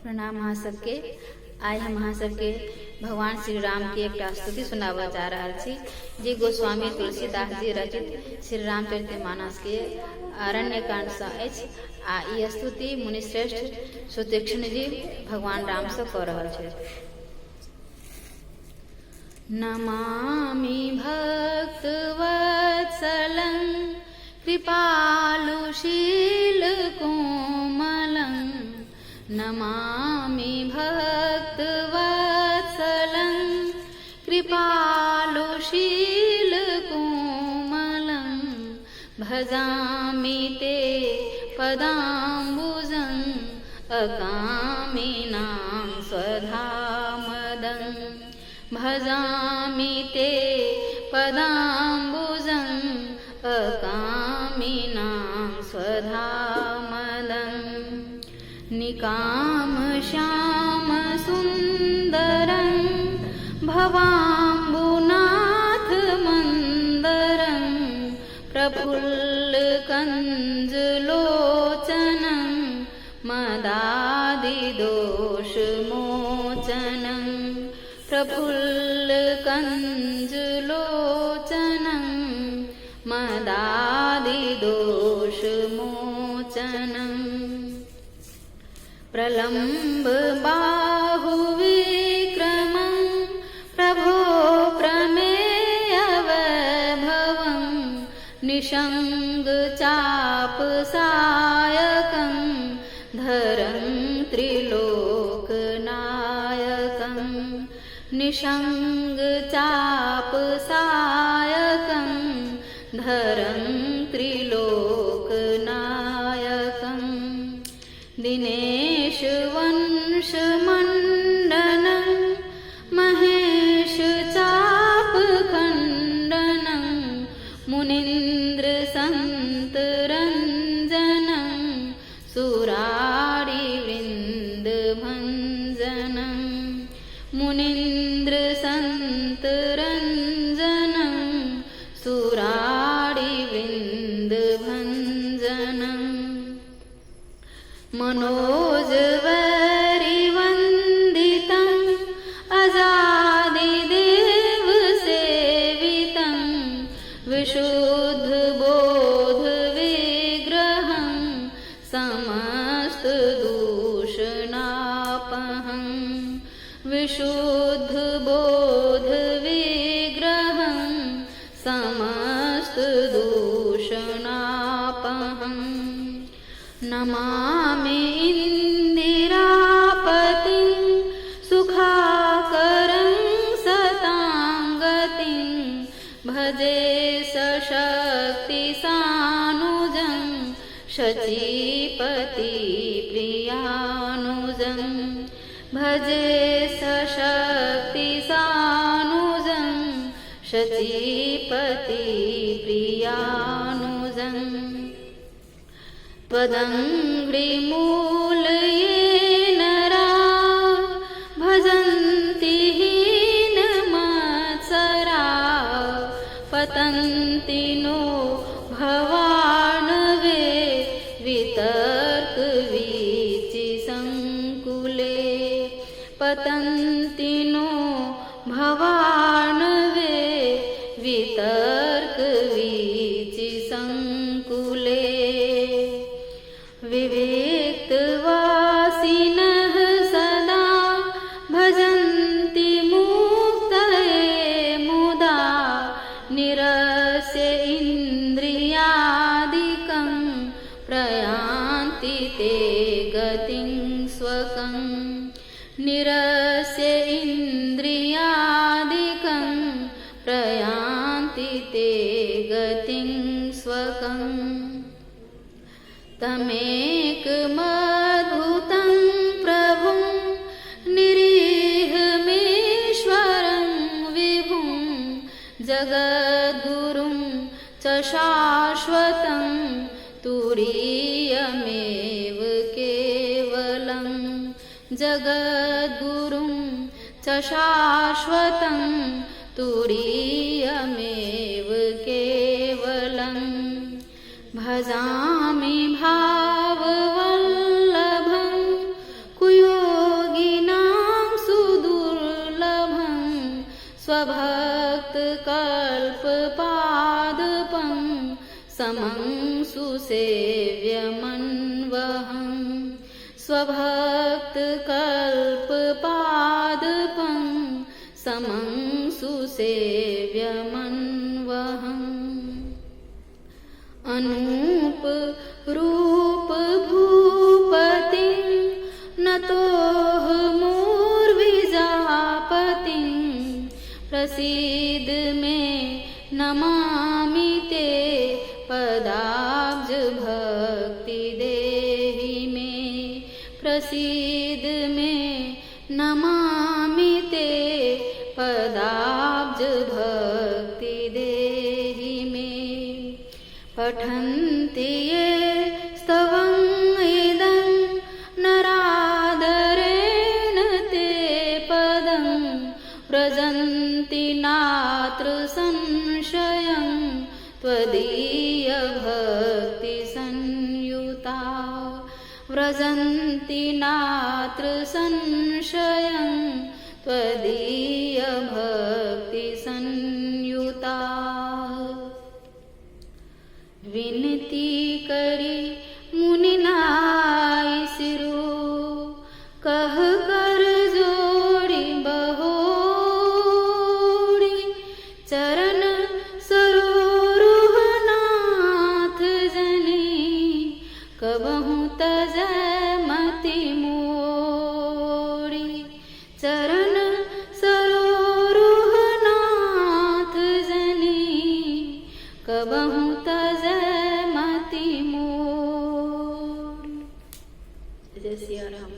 प्रणाम अहाँ सबके। आइ हम अहाँ सबके भगवान श्री राम के एक स्तुति सुनाबऽ जा रहल छी, जे गोस्वामी तुलसीदास जी रचित श्री रामचरितमानस के अरण्यकांड सँ अछि। आ ई स्तुति मुनिश्रेष्ठ सुतीक्ष्ण जी भगवान राम सँ कऽ रहल छथि। नमामि भक्तवत्सलं कृपालुशीलकोमलं, नमामि भक्तवत्सलं कृपालुशीलकोमलं, भजामि ते पदाम्बुजं अकामिनां स्वधामदं, भजामि ते पदाम्बुजं अकामिनां स्वधामदं, निकामश्यामसुन्दरं भवाम्बुनाथमन्दरं, प्रफुल्लकञ्जलोचनं मदादिदोषमोचनं, प्रफुल्लकञ्जलोचनं मदादिदोषमोचनं, प्रलम्बबाहुविक्रमं प्रभो प्रमेयवैभवं, निषङ्गचापसायकं धरं त्रिलोकनायकं, निषङ्गचापसायकं धरं त्रिलोकनायकं, दिनेशवंशमण्डनं महेशचापखण्डनं, मुनीन्द्रसन्तरञ्जनं सुरारिवृन्दभञ्जनं, मुनीन्द्रसन्तरञ्जनं सुरारिवृन्दभञ्जनं, मनोजवैरिवन्दितं अजादिदेवसेवितं, विशुद्धबोधविग्रहं समस्तदूषणापहं, विशुद्धबोधविग्रहं समस्तदूषणापहं, नमामि इन्दिरापतिं सुखाकरं सतां गतिं, भजे सशक्तिसानुजं शचीपतिप्रियानुजं, भजे सशक्तिसानुजं शचीपतिप्रियानुजं, त्वदङ्घ्रिमूलये नरा भजन्ति हीनमत्सरा, पतन्ति नो भवार्णवे वितर्कवीचिसङ्कुले, पतन्ति नो भवार्णवे वितर्कवीचिसङ्कुले, विविक्तवासिनः सदा भजन्ति मुक्तये मुदा, निरस्य इन्द्रियादिकं प्रयान्ति ते गतिं स्वकं, निरस्य इन्द्रियादिकं प्रयान्ति ते गतिं स्वकं, तमेकमद्भुतं प्रभुं निरीहमीश्वरं विभुं, जगद्गुरुं च शाश्वतं तुरीयमेव केवलं, जगद्गुरुं च शाश्वतं तुरीयमेव केवलं, भजामि भाववल्लभं कुयो समं सुसेव्यमन्वहं स्वभक्तकल्पपादपं समं सुसेव्यमन्वहम् अनूपरूपभूपतिं नतोऽहमूर्विजापतिं प्रसीद मे नमामि ते पदाब्जभक्ति देहि मे प्रसीद मे नमामि ते पदाब्जभक्ति देहि मे पठन्ति ये स्तवम् इदं नरादरेण ते पदं व्रजन्ति नात्र संशयं त्वदीयभक्तिसंयुता व्रजन्ति नात्र संशयं त्वदीयभक्तिसंयुता विनती करी मुनिनाय सिरो कह कर जोड़ी बहोड़ी चरण सरोरुहनाथ जनी कबहु तजै मति मोड़ी चरण सरोरुहनाथ जनी कबहु तजै मति मोड़ी। जय सिया राम।